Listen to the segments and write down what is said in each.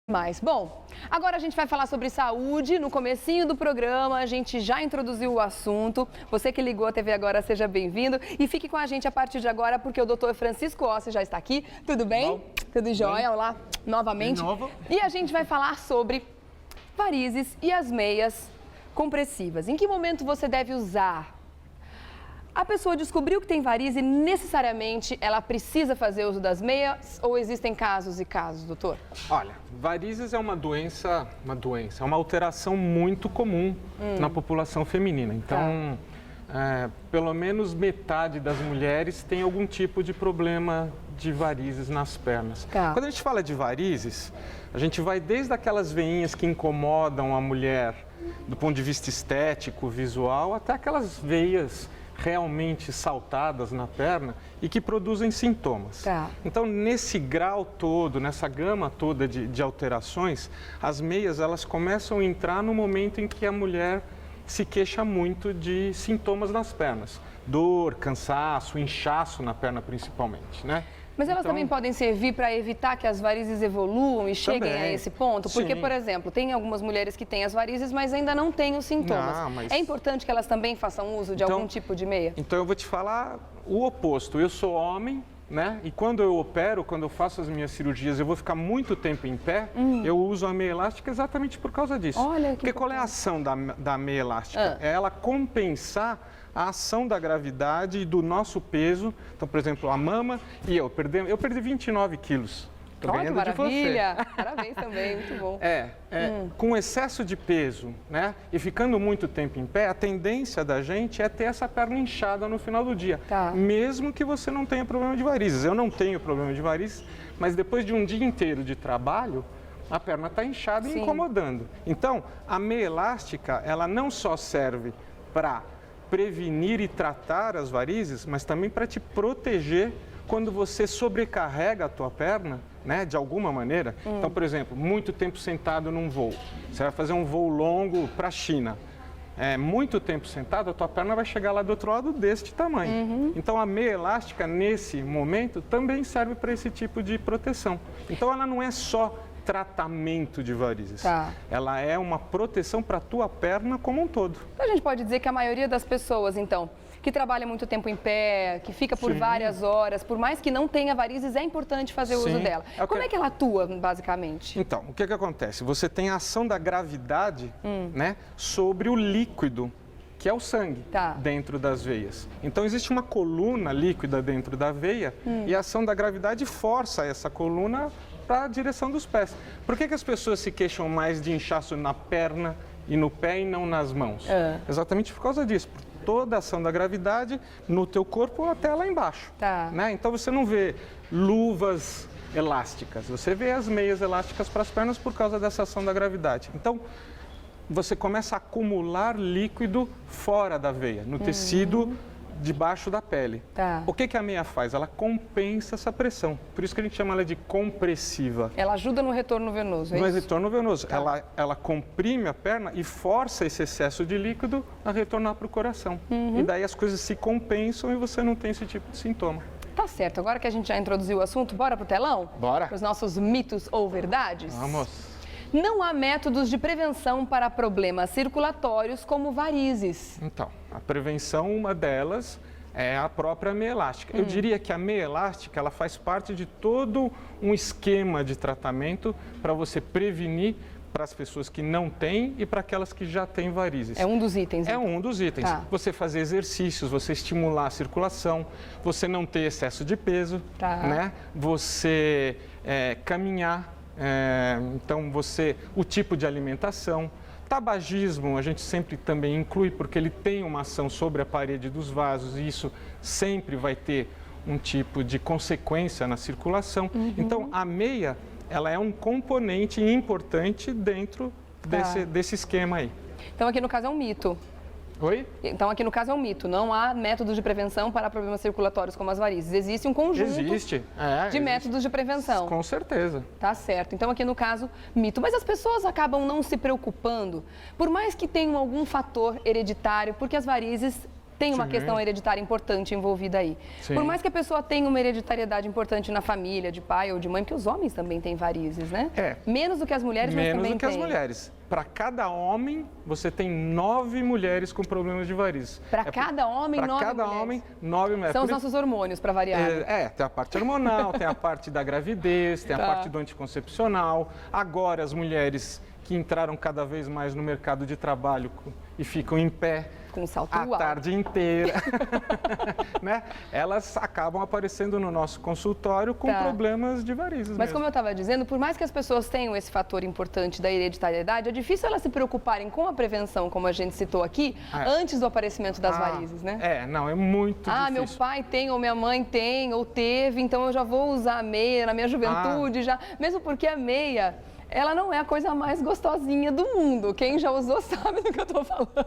Mais. Bom, agora a gente vai falar sobre saúde. No comecinho do programa, a gente já introduziu o assunto. Você que ligou a TV agora, seja bem-vindo. E fique com a gente a partir de agora, porque o Dr. Francisco Ossi já está aqui. Tudo bem? Bom, tudo jóia? Olá, novamente. De novo. E a gente vai falar sobre varizes e as meias compressivas. Em que momento você deve usar? A pessoa descobriu que tem varize, necessariamente ela precisa fazer uso das meias ou existem casos e casos, doutor? Olha, varizes é uma doença, é uma alteração muito comum na população feminina. Então, pelo menos metade das mulheres tem algum tipo de problema de varizes nas pernas. Tá. Quando a gente fala de varizes, a gente vai desde aquelas veinhas que incomodam a mulher do ponto de vista estético, visual, até aquelas veias realmente saltadas na perna e que produzem sintomas. Tá. Então, nesse grau todo, nessa gama toda de alterações, as meias elas começam a entrar no momento em que a mulher se queixa muito de sintomas nas pernas. Dor, cansaço, inchaço na perna principalmente, né? Mas elas Então, também podem servir para evitar que as varizes evoluam e cheguem Também. a esse ponto? Porque, Sim. por exemplo, tem algumas mulheres que têm as varizes, mas ainda não têm os sintomas. Não, mas- É importante que elas também façam uso de Então- algum tipo de meia? Então, eu vou te falar o oposto. Eu sou homem, né? E quando eu opero, quando eu faço as minhas cirurgias, eu vou ficar muito tempo em pé, eu uso a meia elástica exatamente por causa disso. Olha que Porque qual é a ação da meia elástica? É ela compensar a ação da gravidade e do nosso peso. Então, por exemplo, a mama e eu perdi 29 quilos. Tô Olha que ganhando de você. maravilha! Parabéns também, muito bom. Com excesso de peso, né, e ficando muito tempo em pé, a tendência da gente é ter essa perna inchada no final do dia, Tá. mesmo que você não tenha problema de varizes. Eu não tenho problema de varizes, mas depois de um dia inteiro de trabalho, a perna está inchada Sim. e incomodando. Então, a meia elástica, ela não só serve para prevenir e tratar as varizes, mas também para te proteger quando você sobrecarrega a tua perna, né, de alguma maneira. Então, por exemplo, muito tempo sentado num voo. Você vai fazer um voo longo para a China. Muito tempo sentado, a tua perna vai chegar lá do outro lado deste tamanho. Então, a meia elástica, nesse momento, também serve para esse tipo de proteção. Então, ela não é só tratamento de varizes. Tá. Ela é uma proteção para a tua perna como um todo. Então, a gente pode dizer que a maioria das pessoas, então, que trabalha muito tempo em pé, que fica por Sim. várias horas, por mais que não tenha varizes, é importante fazer o uso Sim. dela. É o Como que- é que ela atua, basicamente? Então, o que acontece? Você tem a ação da gravidade, né, sobre o líquido, que é o sangue, Tá. dentro das veias. Então, existe uma coluna líquida dentro da veia e a ação da gravidade força essa coluna para a direção dos pés. Por que as pessoas se queixam mais de inchaço na perna e no pé e não nas mãos? Exatamente por causa disso. Por toda a ação da gravidade no teu corpo até lá embaixo. Tá. Né? Então, você não vê luvas elásticas, você vê as meias elásticas para as pernas por causa dessa ação da gravidade. Então, você começa a acumular líquido fora da veia, no tecido debaixo da pele. Tá. O que a meia faz? Ela compensa essa pressão. Por isso que a gente chama ela de compressiva. Ela ajuda no retorno venoso, é Não é isso? retorno venoso. Ela comprime a perna e força esse excesso de líquido a retornar para o coração. E daí as coisas se compensam e você não tem esse tipo de sintoma. Tá certo. Agora que a gente já introduziu o assunto, bora pro telão? Bora. Para os nossos mitos ou verdades? Vamos. Não há métodos de prevenção para problemas circulatórios como varizes. Então, a prevenção, uma delas, é a própria meia elástica. Eu diria que a meia elástica, ela faz parte de todo um esquema de tratamento para você prevenir para as pessoas que não têm e para aquelas que já têm varizes. É um dos itens. É então. um dos itens. Tá. Você fazer exercícios, você estimular a circulação, você não ter excesso de peso, Tá. né? Você caminhar, então o tipo de alimentação. Tabagismo a gente sempre também inclui porque ele tem uma ação sobre a parede dos vasos e isso sempre vai ter um tipo de consequência na circulação. Então a meia, ela é um componente importante dentro desse esquema aí. Então aqui no caso é um mito. Oi? Então aqui no caso é um mito. Não há métodos de prevenção para problemas circulatórios como as varizes. Existe um conjunto Existe. de métodos de prevenção. Com certeza. Tá certo. Então aqui no caso, mito. Mas as pessoas acabam não se preocupando, por mais que tenham algum fator hereditário, porque as varizes tem uma Sim. questão hereditária importante envolvida aí. Sim. Por mais que a pessoa tenha uma hereditariedade importante na família, de pai ou de mãe, porque os homens também têm varizes, né? Menos do que as mulheres, mas também tem. Menos do que as mulheres. Para cada homem, você tem 9 mulheres com problemas de varizes. Para cada homem, 9 mulheres? Para cada homem, 9 mulheres. São os nossos hormônios, para variar. Tem a parte hormonal, tem a parte da gravidez, tem a parte do anticoncepcional. Agora, as mulheres que entraram cada vez mais no mercado de trabalho e ficam em pé com salto a alto. tarde inteira, né? Elas acabam aparecendo no nosso consultório com problemas de varizes. Mas mesmo. como eu estava dizendo, por mais que as pessoas tenham esse fator importante da hereditariedade, é difícil elas se preocuparem com a prevenção, como a gente citou aqui, antes do aparecimento das varizes, né? Não, é muito difícil. Meu pai tem, ou minha mãe tem, ou teve, então eu já vou usar a meia na minha juventude, já. Mesmo porque a meia, ela não é a coisa mais gostosinha do mundo. Quem já usou sabe do que eu estou falando.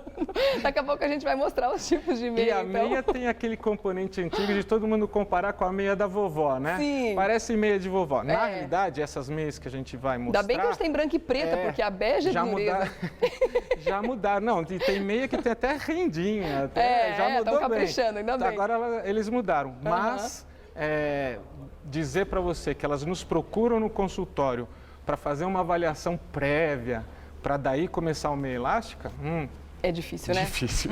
Daqui a pouco a gente vai mostrar os tipos de meia. E a meia tem aquele componente antigo de todo mundo comparar com a meia da vovó, né? Sim. Parece meia de vovó. Na realidade, essas meias que a gente vai mostrar... Ainda bem que a gente tem branca e preta, porque a bege é dureza. Já mudaram. Não, tem meia que tem até rendinha. Já mudou estão caprichando, ainda bem. Agora eles mudaram. Mas dizer para você que elas nos procuram no consultório para fazer uma avaliação prévia, para daí começar uma meia elástica, é difícil, né? Difícil.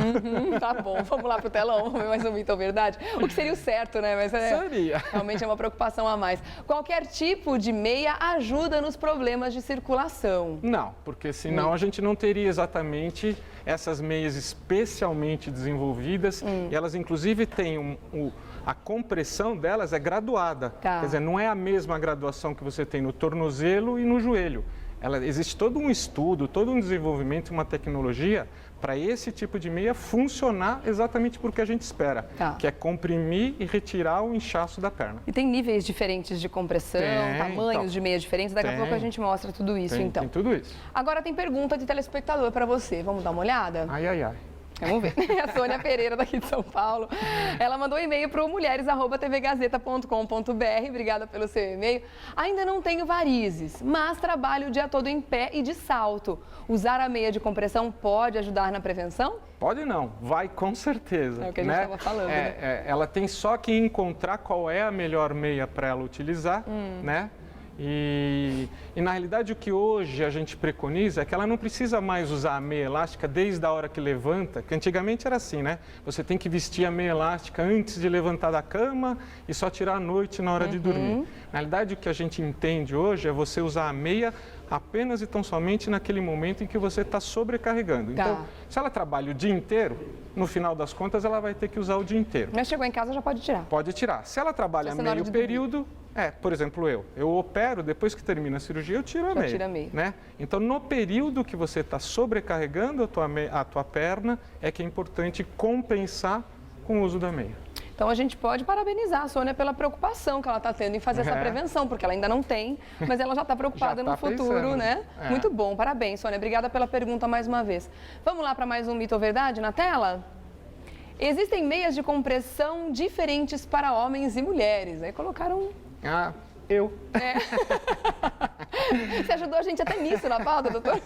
Tá bom, vamos lá pro telão, vamos ver mais um mito ou verdade. O que seria o certo, né? Mas seria. Realmente é uma preocupação a mais. Qualquer tipo de meia ajuda nos problemas de circulação. Não, porque senão a gente não teria exatamente essas meias especialmente desenvolvidas e elas inclusive têm a compressão delas é graduada. Quer dizer, não é a mesma graduação que você tem no tornozelo e no joelho. Existe todo um estudo, todo um desenvolvimento, uma tecnologia para esse tipo de meia funcionar exatamente porque a gente espera, que é comprimir e retirar o inchaço da perna. E tem níveis diferentes de compressão, tamanhos de meia diferentes, daqui a pouco a gente mostra tudo isso, então. Tem tudo isso. Agora tem pergunta de telespectador para você, vamos dar uma olhada? Ai, ai, ai. Vamos ver. A Sônia Pereira, daqui de São Paulo. Ela mandou um e-mail para o mulheres@tvgazeta.com.br. Obrigada pelo seu e-mail. Ainda não tenho varizes, mas trabalho o dia todo em pé e de salto. Usar a meia de compressão pode ajudar na prevenção? Pode não, vai com certeza. É o que a gente estava falando, né? Ela tem só que encontrar qual é a melhor meia para ela utilizar, né? E na realidade o que hoje a gente preconiza é que ela não precisa mais usar a meia elástica desde a hora que levanta, que antigamente era assim, né? Você tem que vestir a meia elástica antes de levantar da cama e só tirar à noite na hora de dormir. Na realidade o que a gente entende hoje é você usar a meia apenas e tão somente naquele momento em que você está sobrecarregando. Então, se ela trabalha o dia inteiro, no final das contas ela vai ter que usar o dia inteiro. Mas chegou em casa já pode tirar? Pode tirar. Se ela trabalha meio período... por exemplo, eu opero, depois que termina a cirurgia, eu tiro a meia. Tira a meia. Né? Então, no período que você está sobrecarregando a tua perna, é que é importante compensar com o uso da meia. Então, a gente pode parabenizar a Sônia pela preocupação que ela está tendo em fazer essa prevenção, porque ela ainda não tem, mas ela já está preocupada no futuro, pensando, né? Muito bom, parabéns, Sônia. Obrigada pela pergunta mais uma vez. Vamos lá para mais um mito ou verdade na tela? Existem meias de compressão diferentes para homens e mulheres. Aí colocaram... eu. Você ajudou a gente até nisso na pauta, doutor?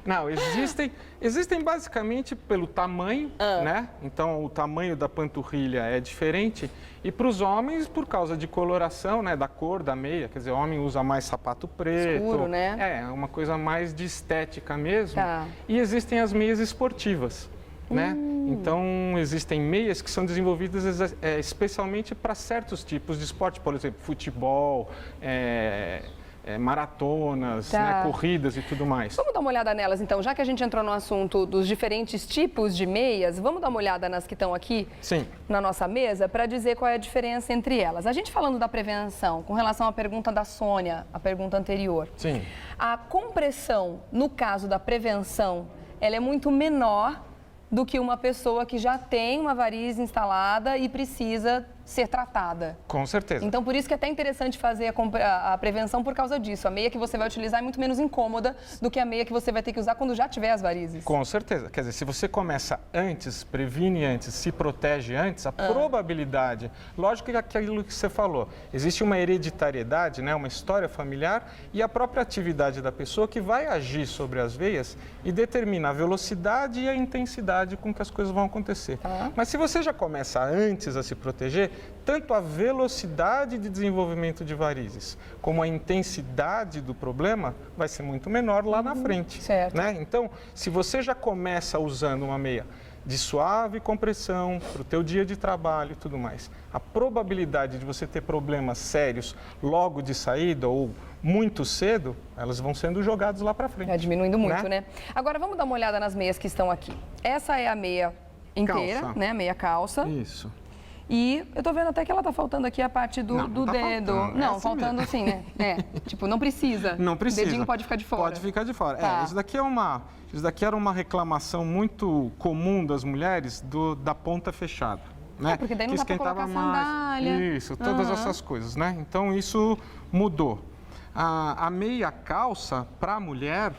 Não, existem basicamente pelo tamanho, né? Então, o tamanho da panturrilha é diferente. E para os homens, por causa de coloração, né? Da cor da meia. Quer dizer, o homem usa mais sapato preto. Escuro, né? É uma coisa mais de estética mesmo. E existem as meias esportivas. Né? Então, existem meias que são desenvolvidas especialmente para certos tipos de esporte, por exemplo, futebol, maratonas, né? Corridas e tudo mais. Vamos dar uma olhada nelas, então. Já que a gente entrou no assunto dos diferentes tipos de meias, vamos dar uma olhada nas que estão aqui na nossa mesa para dizer qual é a diferença entre elas. A gente falando da prevenção, com relação à pergunta da Sônia, a pergunta anterior. Sim. A compressão, no caso da prevenção, ela é muito menor do que uma pessoa que já tem uma varize instalada e precisa ser tratada. Com certeza. Então, por isso que é até interessante fazer a prevenção por causa disso. A meia que você vai utilizar é muito menos incômoda do que a meia que você vai ter que usar quando já tiver as varizes. Com certeza. Quer dizer, se você começa antes, previne antes, se protege antes, a probabilidade... Lógico que é aquilo que você falou. Existe uma hereditariedade, né, uma história familiar e a própria atividade da pessoa que vai agir sobre as veias e determina a velocidade e a intensidade com que as coisas vão acontecer. Mas se você já começa antes a se proteger, tanto a velocidade de desenvolvimento de varizes como a intensidade do problema vai ser muito menor lá na frente. Certo. Né? Então, se você já começa usando uma meia de suave compressão para o teu dia de trabalho e tudo mais, a probabilidade de você ter problemas sérios logo de saída ou muito cedo, elas vão sendo jogadas lá para frente. Vai diminuindo muito, né? Agora, vamos dar uma olhada nas meias que estão aqui. Essa é a meia inteira, Calça. né? Meia calça. Isso. E eu tô vendo até que ela tá faltando aqui a parte do Não tá dedo. faltando, é Não, assim faltando mesmo. sim, né? Tipo, não precisa. Não precisa. O dedinho pode ficar de fora. Pode ficar de fora. Tá. Isso daqui era uma reclamação muito comum das mulheres da ponta fechada. Né? Porque daí não que dá pra esquentava colocar mais. sandália. Isso, todas essas coisas, né? Então isso mudou. A meia calça para a mulher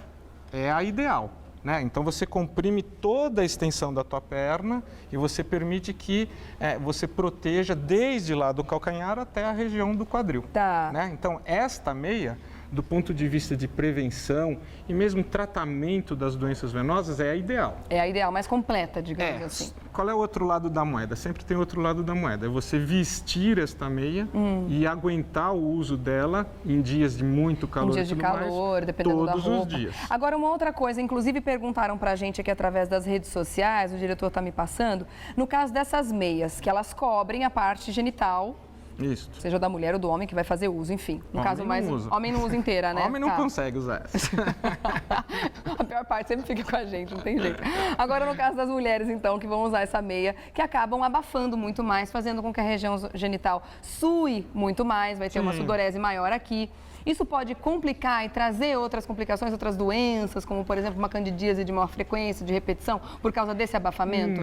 é a ideal. Né? Então você comprime toda a extensão da tua perna e você permite que você proteja desde lá do calcanhar até a região do quadril. Tá. Né? Então esta meia, do ponto de vista de prevenção e mesmo tratamento das doenças venosas, é a ideal. É a ideal, mais completa, digamos assim. Qual é o outro lado da moeda? Sempre tem outro lado da moeda. É você vestir esta meia e aguentar o uso dela em dias de muito calor. Em dias de calor, dependendo da roupa. Todos os dias. Agora, uma outra coisa, inclusive perguntaram pra gente aqui através das redes sociais, o diretor tá me passando, no caso dessas meias, que elas cobrem a parte genital, Isso. seja da mulher ou do homem que vai fazer uso, enfim. No Homem caso não mais usa. homem não usa inteira, né? Homem não consegue usar essa. A pior parte sempre fica com a gente, não tem jeito. Agora, no caso das mulheres, então, que vão usar essa meia, que acabam abafando muito mais, fazendo com que a região genital sue muito mais, vai ter uma sudorese maior aqui. Isso pode complicar e trazer outras complicações, outras doenças, como, por exemplo, uma candidíase de maior frequência, de repetição, por causa desse abafamento?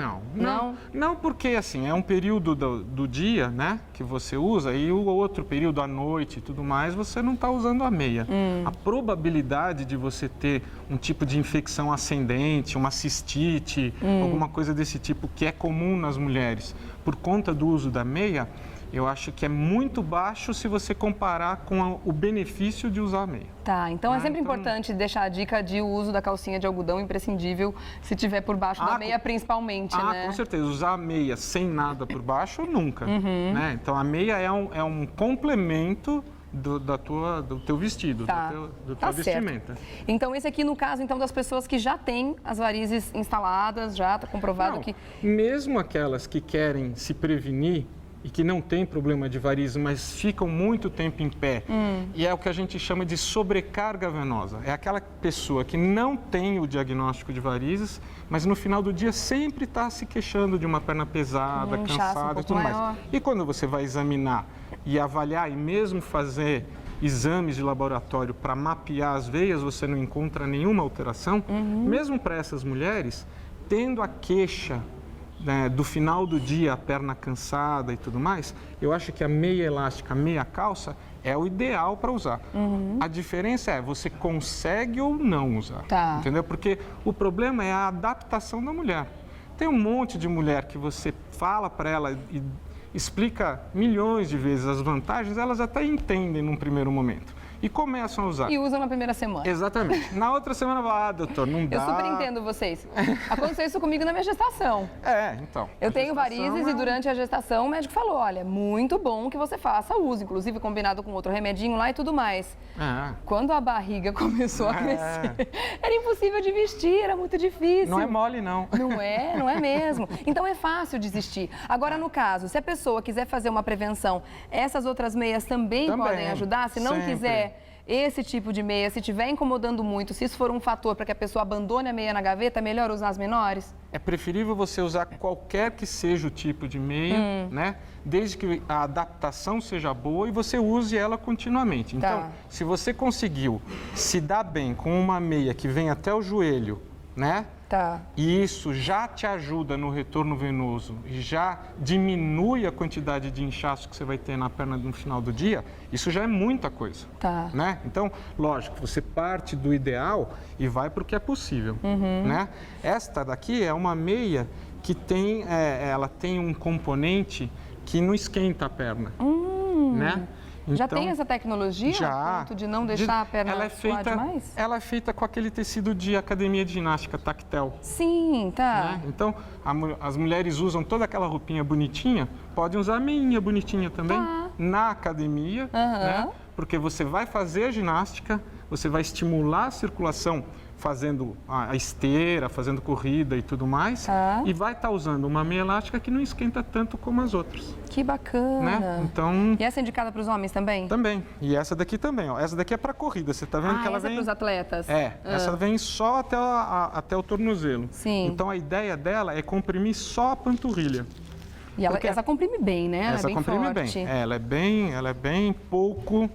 Não, porque assim, é um período do dia, né, que você usa e o outro período, à noite e tudo mais, você não está usando a meia. A probabilidade de você ter um tipo de infecção ascendente, uma cistite, alguma coisa desse tipo que é comum nas mulheres, por conta do uso da meia, eu acho que é muito baixo se você comparar com o benefício de usar a meia. Tá, então é sempre importante deixar a dica de uso da calcinha de algodão imprescindível se tiver por baixo da meia, principalmente, né? Com certeza. Usar a meia sem nada por baixo, nunca. Né? Então, a meia é um complemento do teu vestido, do teu vestimenta. Então, esse aqui no caso então das pessoas que já têm as varizes instaladas, já está comprovado que... Mesmo aquelas que querem se prevenir e que não tem problema de varizes, mas ficam muito tempo em pé, e é o que a gente chama de sobrecarga venosa. É aquela pessoa que não tem o diagnóstico de varizes, mas no final do dia sempre está se queixando de uma perna pesada, cansada e tudo mais. E quando você vai examinar e avaliar e mesmo fazer exames de laboratório para mapear as veias, você não encontra nenhuma alteração, mesmo para essas mulheres, tendo a queixa, né, do final do dia, a perna cansada e tudo mais, eu acho que a meia elástica, a meia calça, é o ideal para usar. A diferença é, você consegue ou não usar, entendeu? Porque o problema é a adaptação da mulher. Tem um monte de mulher que você fala para ela e explica milhões de vezes as vantagens, elas até entendem num primeiro momento. E começam a usar. E usam na primeira semana. Exatamente. Na outra semana, doutor, não dá. Eu super entendo vocês. Aconteceu isso comigo na minha gestação. Então. Eu tenho varizes e durante a gestação o médico falou, olha, muito bom que você faça uso, inclusive combinado com outro remedinho lá e tudo mais. Quando a barriga começou a crescer, era impossível de vestir, era muito difícil. Não é mole, não. Não é mesmo. Então é fácil desistir. Agora, no caso, se a pessoa quiser fazer uma prevenção, essas outras meias também podem ajudar? Se não quiser esse tipo de meia, se estiver incomodando muito, se isso for um fator para que a pessoa abandone a meia na gaveta, é melhor usar as menores? É preferível você usar qualquer que seja o tipo de meia, né? Desde que a adaptação seja boa e você use ela continuamente. Então, se você conseguiu se dar bem com uma meia que vem até o joelho, né? Tá. e isso já te ajuda no retorno venoso e já diminui a quantidade de inchaço que você vai ter na perna no final do dia, isso já é muita coisa. Tá. Né? Então, lógico, você parte do ideal e vai para o que é possível. Né? Esta daqui é uma meia que tem, ela tem um componente que não esquenta a perna. Né? Já Então, tem essa tecnologia? já. A ponto de não deixar a perna suar demais? Ela é feita com aquele tecido de academia de ginástica tactel. Sim, tá. Né? Então, as mulheres usam toda aquela roupinha bonitinha, podem usar a meinha bonitinha também na academia, né? Porque você vai fazer a ginástica, você vai estimular a circulação fazendo a esteira, fazendo corrida e tudo mais, e vai estar usando uma meia elástica que não esquenta tanto como as outras. Que bacana. Né? Então, E essa é indicada para os homens também? também. E essa daqui também, ó. Essa daqui é para corrida. Você está vendo que ela essa vem... é para os atletas? Essa vem só até o tornozelo. Sim. Então a ideia dela é comprimir só a panturrilha. E essa comprime bem, né? Ela Essa é bem comprime forte. bem. Ela é bem pouco,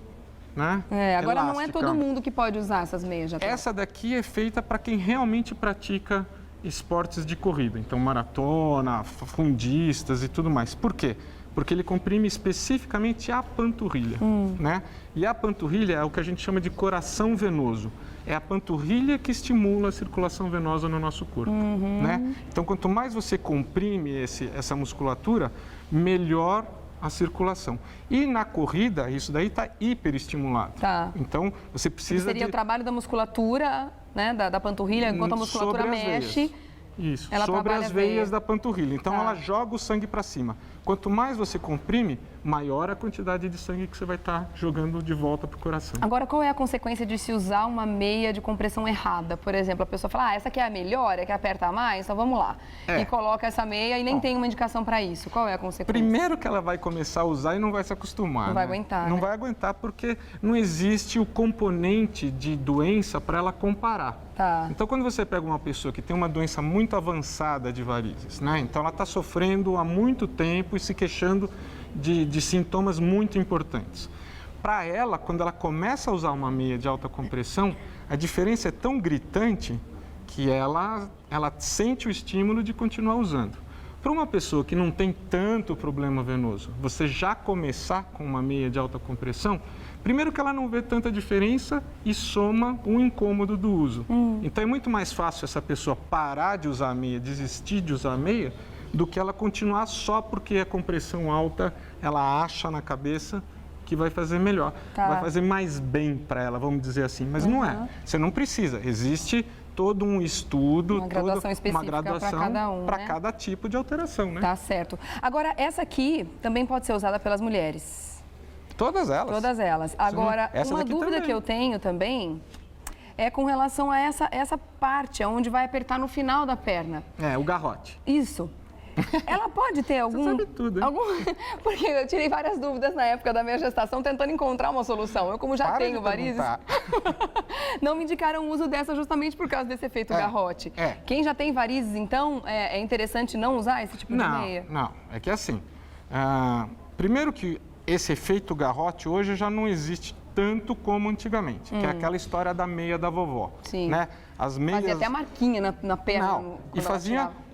né? Agora não é elástica. todo mundo que pode usar essas meias de atleta. Essa daqui é feita para quem realmente pratica esportes de corrida. Então maratona, fundistas e tudo mais. Por quê? Porque ele comprime especificamente a panturrilha, né? E a panturrilha é o que a gente chama de coração venoso. É a panturrilha que estimula a circulação venosa no nosso corpo, né? Então, quanto mais você comprime essa musculatura, melhor a circulação. E na corrida, isso daí está hiperestimulado. Tá. Então, você precisa Seria o trabalho da musculatura, né? Da panturrilha, enquanto a musculatura sobre as mexe. veias. Isso, ela sobre trabalha as a veia. veias da panturrilha. Então, Tá. ela joga o sangue para cima. Quanto mais você comprime, maior a quantidade de sangue que você vai estar jogando de volta para o coração. Agora, qual é a consequência de se usar uma meia de compressão errada? Por exemplo, a pessoa fala, essa aqui é a melhor, é que aperta mais, então vamos lá. E coloca essa meia e nem tem uma indicação para isso. Qual é a consequência? Primeiro que ela vai começar a usar e não vai se acostumar. Não vai né? aguentar, Não né? vai aguentar porque não existe o componente de doença para ela comparar. Tá. Então, quando você pega uma pessoa que tem uma doença muito avançada de varizes, né? Então ela está sofrendo há muito tempo e se queixando de sintomas muito importantes. Para ela, quando ela começa a usar uma meia de alta compressão, a diferença é tão gritante que ela sente o estímulo de continuar usando. Para uma pessoa que não tem tanto problema venoso, você já começar com uma meia de alta compressão, primeiro que ela não vê tanta diferença e soma um incômodo do uso. Então é muito mais fácil essa pessoa parar de usar a meia, desistir de usar a meia, do que ela continuar só porque a compressão alta, ela acha na cabeça que vai fazer melhor, vai fazer mais bem para ela, vamos dizer assim. Mas não é, você não precisa, existe todo um estudo, Uma graduação específica uma graduação para cada um, para né? cada tipo de alteração, né? Tá certo. Agora, essa aqui também pode ser usada pelas mulheres. Todas elas. Todas elas. Agora, Essa uma daqui dúvida também. que eu tenho também é com relação a essa parte, onde vai apertar no final da perna. É, o garrote. Isso. Ela pode ter algum... sabe tudo, hein? Porque eu tirei várias dúvidas na época da minha gestação, tentando encontrar uma solução. Eu, como já Para tenho de varizes, perguntar. não me indicaram o uso dessa justamente por causa desse efeito garrote. Quem já tem varizes, então, é interessante não usar esse tipo de meia? Não, é que assim, primeiro que esse efeito garrote hoje já não existe tanto como antigamente, que é aquela história da meia da vovó. Sim. Né? As meias... Fazia até a marquinha na perna. Não,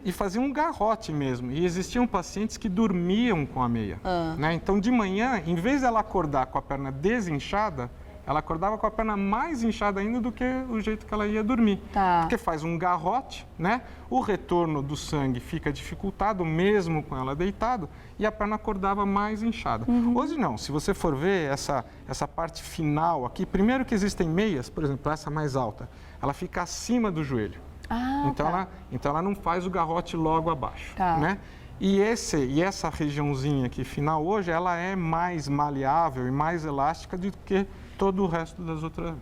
e fazia um garrote mesmo. E existiam pacientes que dormiam com a meia. Né? Então, de manhã, em vez dela acordar com a perna desinchada, ela acordava com a perna mais inchada ainda do que o jeito que ela ia dormir. Tá. Porque faz um garrote, né? O retorno do sangue fica dificultado, mesmo com ela deitado, e a perna acordava mais inchada. Hoje não, se você for ver essa parte final aqui, primeiro que existem meias, por exemplo, essa mais alta, ela fica acima do joelho. Então ela não faz o garrote logo abaixo, né? E essa regiãozinha aqui final hoje, ela é mais maleável e mais elástica do que todo o resto das outras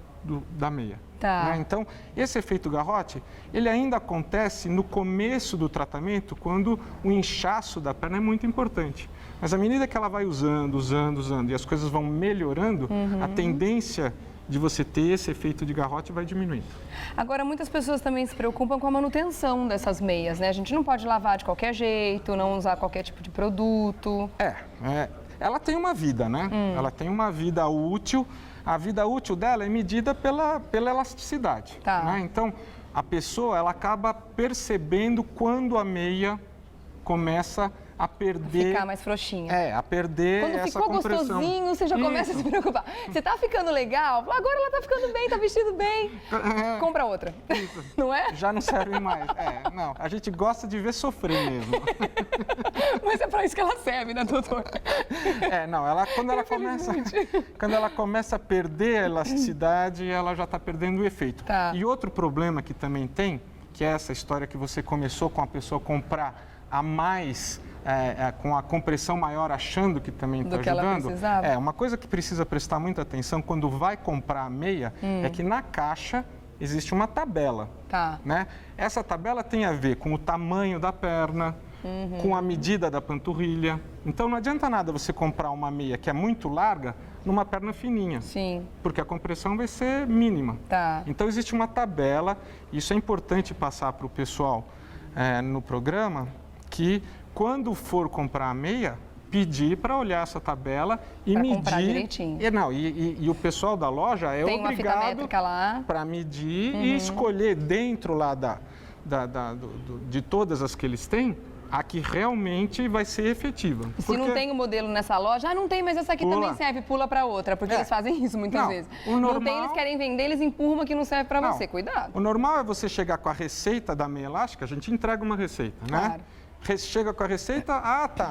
da meia. Né? Então, esse efeito garrote, ele ainda acontece no começo do tratamento, quando o inchaço da perna é muito importante. Mas à medida que ela vai usando e as coisas vão melhorando, a tendência de você ter esse efeito de garrote vai diminuindo. Agora, muitas pessoas também se preocupam com a manutenção dessas meias, né? A gente não pode lavar de qualquer jeito, não usar qualquer tipo de produto. Ela tem uma vida, né? Ela tem uma vida útil. A vida útil dela é medida pela elasticidade. Né? Então, a pessoa ela acaba percebendo quando a meia começa a perder... Ficar mais frouxinha. A perder Quando essa ficou compressão. gostosinho, você já começa a se preocupar. Você tá ficando legal? Agora ela tá ficando bem, tá vestido bem. Compra outra. Isso. Não é? Já não serve mais. Não, a gente gosta de ver sofrer mesmo. Mas é pra isso que ela serve, né, doutor? Não, quando ela começa a perder a elasticidade, ela já está perdendo o efeito. Tá. E outro problema que também tem, que é essa história que você começou com a pessoa comprar a mais, com a compressão maior, achando que também está ajudando. Ela precisava. Uma coisa que precisa prestar muita atenção quando vai comprar a meia é que na caixa existe uma tabela. Tá. Né? Essa tabela tem a ver com o tamanho da perna, com a medida da panturrilha. Então não adianta nada você comprar uma meia que é muito larga numa perna fininha. Sim. Porque a compressão vai ser mínima. Tá. Então existe uma tabela, isso é importante passar para o pessoal no programa, que quando for comprar a meia, pedir para olhar essa tabela e pra medir. Comprar direitinho. E o pessoal da loja é Tem uma fita obrigado métrica lá para medir e escolher dentro lá de todas as que eles têm, a que realmente vai ser efetiva. Se não tem o modelo nessa loja, não tem, mas essa aqui também serve, pula para outra, porque eles fazem isso muitas vezes. Não tem, eles querem vender, eles empurram uma que não serve para você, cuidado. O normal é você chegar com a receita da meia elástica, a gente entrega uma receita, né? Claro. Chega com a receita,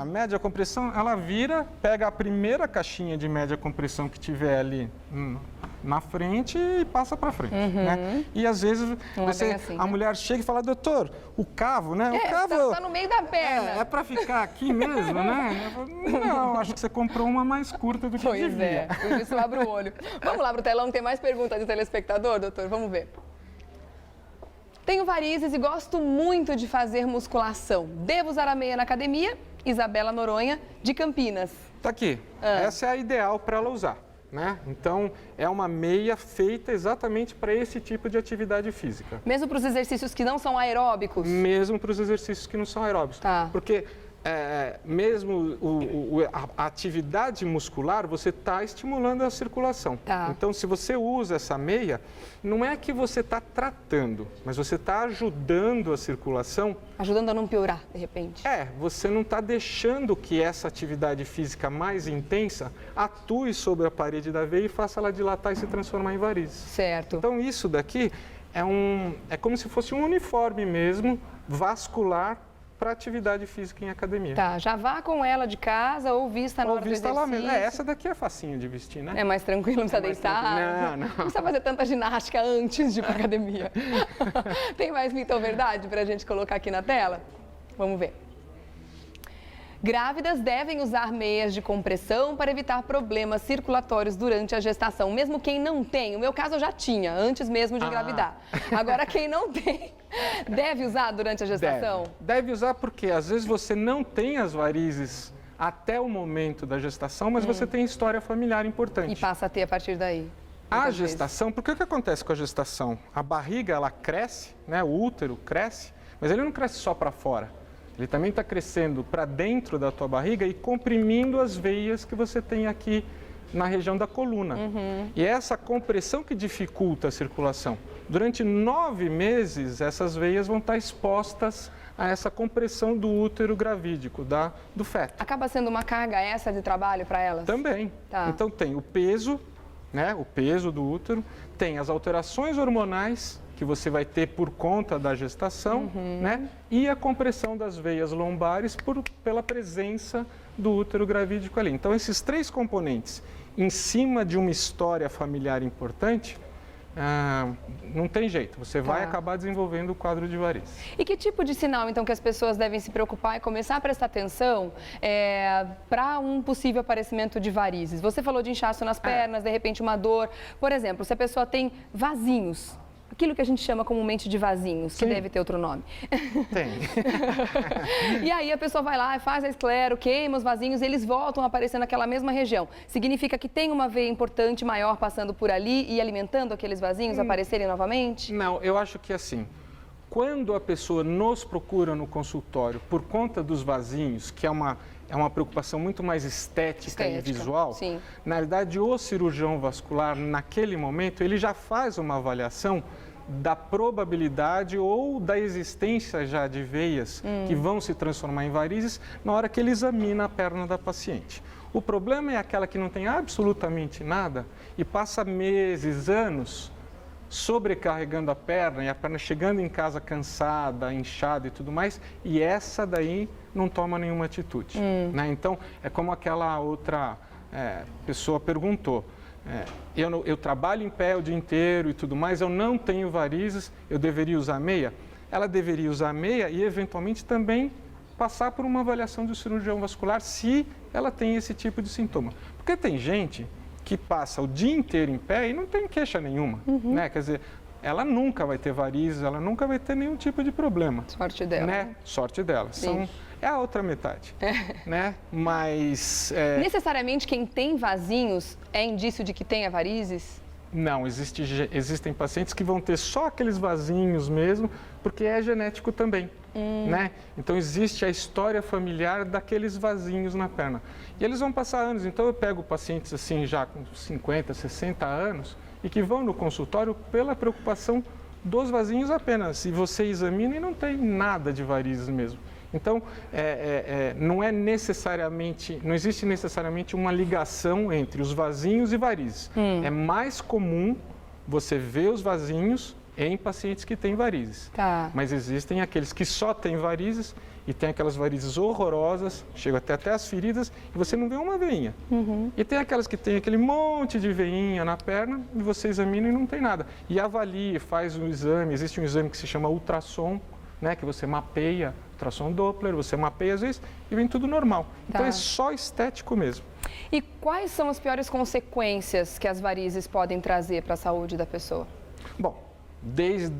média compressão, ela vira, pega a primeira caixinha de média compressão que tiver ali na frente e passa para frente, né? E às vezes a mulher chega e fala, doutor, o cavo, né? O cavo tá no meio da perna. É para ficar aqui mesmo, né? Eu falo, não, acho que você comprou uma mais curta do que devia. Pois isso abre o olho. Vamos lá pro telão, tem mais perguntas de telespectador, doutor? Vamos ver. Tenho varizes e gosto muito de fazer musculação. Devo usar a meia na academia? Isabela Noronha, de Campinas. Tá aqui. Essa é a ideal para ela usar, né? Então, é uma meia feita exatamente para esse tipo de atividade física. Mesmo para os exercícios que não são aeróbicos? Mesmo para os exercícios que não são aeróbicos. Tá. Porque mesmo a atividade muscular, você está estimulando a circulação. Tá. Então, se você usa essa meia, não é que você está tratando, mas você está ajudando a circulação. Ajudando a não piorar, de repente. Você não está deixando que essa atividade física mais intensa atue sobre a parede da veia e faça ela dilatar e se transformar em varizes. Certo. Então, isso daqui é como se fosse um uniforme mesmo, vascular, para atividade física em academia. Tá, já vá com ela de casa ou vista na hora do exercício. Lá mesmo. Essa daqui é facinho de vestir, né? É mais tranquilo, não precisa deitar. Não. Não precisa fazer tanta ginástica antes de ir para academia. Tem mais mito ou verdade para a gente colocar aqui na tela? Vamos ver. Grávidas devem usar meias de compressão para evitar problemas circulatórios durante a gestação. Mesmo quem não tem, o meu caso eu já tinha, antes mesmo de engravidar. Agora quem não tem, deve usar durante a gestação? Deve usar porque às vezes você não tem as varizes até o momento da gestação, mas você tem história familiar importante. E passa a ter a partir daí. A gestação, porque o que acontece com a gestação? A barriga, ela cresce, né? O útero cresce, mas ele não cresce só para fora. Ele também está crescendo para dentro da tua barriga e comprimindo as veias que você tem aqui na região da coluna. E é essa compressão que dificulta a circulação. Durante 9 meses, essas veias vão estar expostas a essa compressão do útero gravídico, do feto. Acaba sendo uma carga essa de trabalho para elas? Também. Tá. Então tem o peso, né? O peso do útero, tem as alterações hormonais que você vai ter por conta da gestação, né? E a compressão das veias lombares pela presença do útero gravídico ali. Então, esses 3 componentes, em cima de uma história familiar importante, não tem jeito, você vai acabar desenvolvendo o quadro de varizes. E que tipo de sinal, então, que as pessoas devem se preocupar e começar a prestar atenção para um possível aparecimento de varizes? Você falou de inchaço nas pernas, de repente uma dor. Por exemplo, se a pessoa tem vasinhos, aquilo que a gente chama comumente de vasinhos, que deve ter outro nome. Tem. E aí a pessoa vai lá, faz a esclero, queima os vasinhos, eles voltam a aparecer naquela mesma região. Significa que tem uma veia importante maior passando por ali e alimentando aqueles vasinhos aparecerem novamente? Não, eu acho que assim, quando a pessoa nos procura no consultório por conta dos vasinhos, que é uma preocupação muito mais estética e visual, sim. Na realidade, o cirurgião vascular, naquele momento, ele já faz uma avaliação da probabilidade ou da existência já de veias que vão se transformar em varizes na hora que ele examina a perna da paciente. O problema é aquela que não tem absolutamente nada e passa meses, anos sobrecarregando a perna e a perna chegando em casa cansada, inchada e tudo mais, e essa daí não toma nenhuma atitude. Né? Então, é como aquela outra pessoa perguntou. Eu trabalho em pé o dia inteiro e tudo mais, eu não tenho varizes, eu deveria usar meia? Ela deveria usar meia e, eventualmente, também passar por uma avaliação do cirurgião vascular se ela tem esse tipo de sintoma. Porque tem gente que passa o dia inteiro em pé e não tem queixa nenhuma, né? Quer dizer, ela nunca vai ter varizes, ela nunca vai ter nenhum tipo de problema. Sorte dela. Né? Sorte dela. É a outra metade, né? Mas... Necessariamente quem tem vasinhos é indício de que tenha varizes? Não, existem pacientes que vão ter só aqueles vasinhos mesmo, porque é genético também, né? Então, existe a história familiar daqueles vasinhos na perna. E eles vão passar anos. Então, eu pego pacientes assim, já com 50, 60 anos, e que vão no consultório pela preocupação dos vasinhos apenas. E você examina e não tem nada de varizes mesmo. Então, não existe necessariamente uma ligação entre os vasinhos e varizes. É mais comum você ver os vasinhos em pacientes que têm varizes. Tá. Mas existem aqueles que só têm varizes e tem aquelas varizes horrorosas, chegam até as feridas e você não vê uma veinha. E tem aquelas que tem aquele monte de veinha na perna e você examina e não tem nada. E avalia, faz um exame, existe um exame que se chama ultrassom, né, que você mapeia, ultrassom Doppler, você mapeia às vezes e vem tudo normal. Então é só estético mesmo. E quais são as piores consequências que as varizes podem trazer para a saúde da pessoa? Bom, desde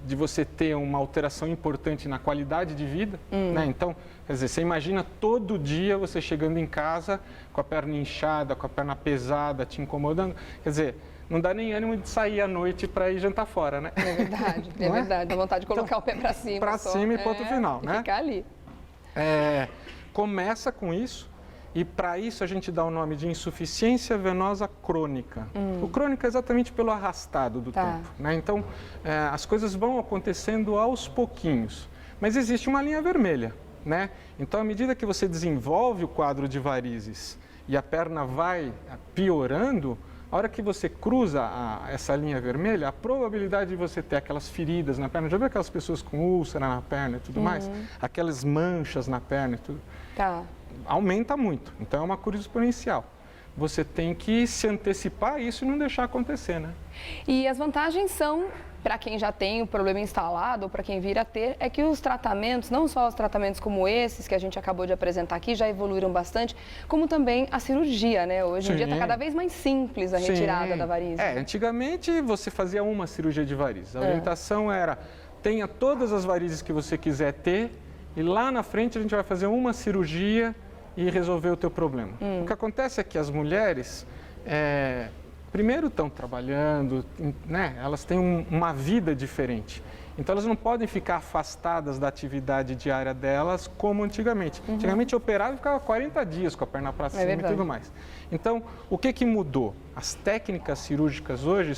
de você ter uma alteração importante na qualidade de vida, né? Então, quer dizer, você imagina todo dia você chegando em casa com a perna inchada, com a perna pesada, te incomodando, quer dizer, não dá nem ânimo de sair à noite para ir jantar fora, né? É verdade, é verdade. Dá vontade de colocar o pé para cima. Para cima e ponto final, né? Ficar ali. Começa com isso e para isso a gente dá o nome de insuficiência venosa crônica. O crônico é exatamente pelo arrastado do tempo, né? Então, as coisas vão acontecendo aos pouquinhos, mas existe uma linha vermelha, né? Então, à medida que você desenvolve o quadro de varizes e a perna vai piorando, a hora que você cruza essa linha vermelha, a probabilidade de você ter aquelas feridas na perna, já viu aquelas pessoas com úlcera na perna e tudo mais? Aquelas manchas na perna e tudo, aumenta muito. Então, é uma curva exponencial. Você tem que se antecipar a isso e não deixar acontecer, né? E as vantagens são, para quem já tem o problema instalado ou para quem vir a ter, é que os tratamentos, não só os tratamentos como esses que a gente acabou de apresentar aqui, já evoluíram bastante, como também a cirurgia, né? Hoje em dia está cada vez mais simples a retirada da varize. Antigamente você fazia uma cirurgia de varizes. A orientação era, tenha todas as varizes que você quiser ter e lá na frente a gente vai fazer uma cirurgia e resolver o teu problema. O que acontece é que as mulheres, primeiro estão trabalhando, né? Elas têm uma vida diferente. Então, elas não podem ficar afastadas da atividade diária delas como antigamente. Antigamente, operava e ficava 40 dias com a perna para cima e tudo mais. Então, o que mudou? As técnicas cirúrgicas hoje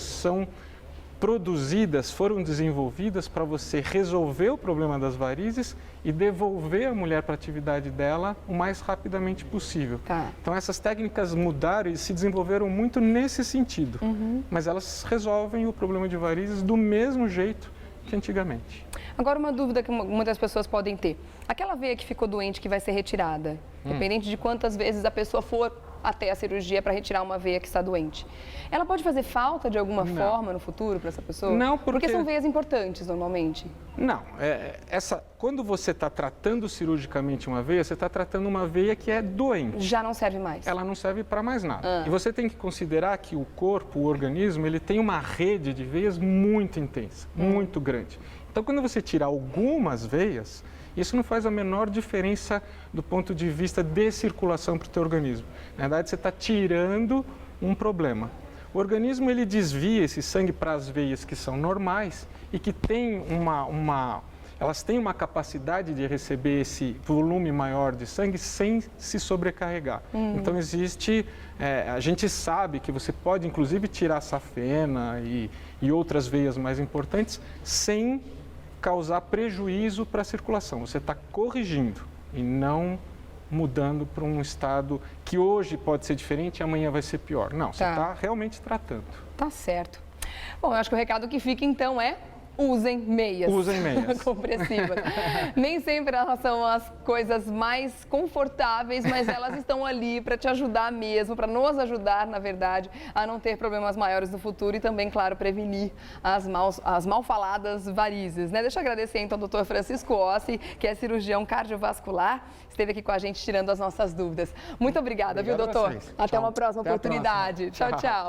foram desenvolvidas para você resolver o problema das varizes e devolver a mulher para a atividade dela o mais rapidamente possível. Então, essas técnicas mudaram e se desenvolveram muito nesse sentido, mas elas resolvem o problema de varizes do mesmo jeito que antigamente. Agora, uma dúvida que muitas pessoas podem ter. Aquela veia que ficou doente que vai ser retirada, independente de quantas vezes a pessoa for até a cirurgia para retirar uma veia que está doente, ela pode fazer falta de alguma forma no futuro para essa pessoa? Não, porque são veias importantes normalmente. Não, quando você está tratando cirurgicamente uma veia, você está tratando uma veia que é doente. Já não serve mais. Ela não serve para mais nada. E você tem que considerar que o corpo, o organismo, ele tem uma rede de veias muito intensa, muito grande. Então, quando você tira algumas veias, isso não faz a menor diferença do ponto de vista de circulação para o teu organismo. Na verdade, você está tirando um problema. O organismo ele desvia esse sangue para as veias que são normais e que tem elas têm uma capacidade de receber esse volume maior de sangue sem se sobrecarregar. Então a gente sabe que você pode inclusive tirar a safena e outras veias mais importantes sem causar prejuízo para a circulação. Você está corrigindo e não mudando para um estado que hoje pode ser diferente e amanhã vai ser pior. Não, você está realmente tratando. Tá certo. Bom, eu acho que o recado que fica então é: usem meias. Usem meias. Compressivas. Nem sempre elas são as coisas mais confortáveis, mas elas estão ali para te ajudar mesmo, para nos ajudar, na verdade, a não ter problemas maiores no futuro e também, claro, prevenir as mal faladas varizes, né? Deixa eu agradecer então ao Dr. Francisco Ossi, que é cirurgião cardiovascular, esteve aqui com a gente tirando as nossas dúvidas. Muito obrigada, viu, doutor? Vocês. Até Tchau. uma próxima Até a oportunidade. próxima. Tchau, tchau.